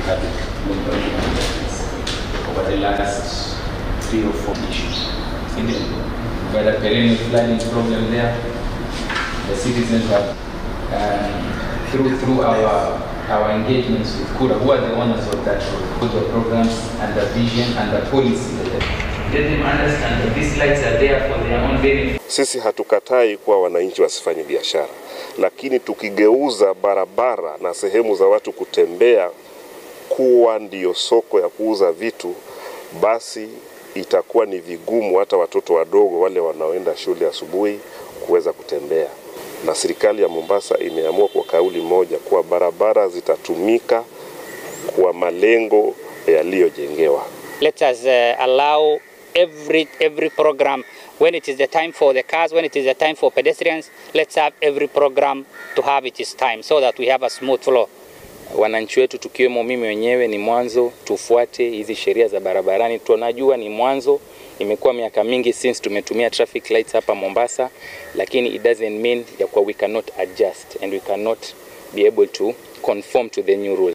have been working on this over the last 3 or 4 issues. We had a perennial flooding problem there. The citizens have, through our engagements with Kura, who are the owners of that road, put the programs and the vision and the policy that let them understand that these lights are there for their own benefit. Sisi hatukatai kwa wananchi wasifanye biashara, lakini tukigeuza barabara na sehemu za watu kutembea kuwa ndio soko ya kuuza vitu, basi itakuwa ni vigumu hata watoto wadogo wale wanaoenda shule asubuhi kuweza kutembea. Na serikali ya Mombasa imeamua kwa kauli moja kuwa barabara zitatumika kwa malengo yaliyojengewa. Let us allow every program, when it is the time for the cars, when it is the time for pedestrians, let's have every program to have its time so that we have a smooth flow. Wananchi wetu tukiwemo mimi wenyewe ni mwanzo tufuate hizi sheria za barabarani. Tunajua ni mwanzo, imekuwa miaka mingi since tumetumia traffic lights hapa Mombasa, lakini it doesn't mean ya kwa we cannot adjust and we cannot be able to conform to the new rules.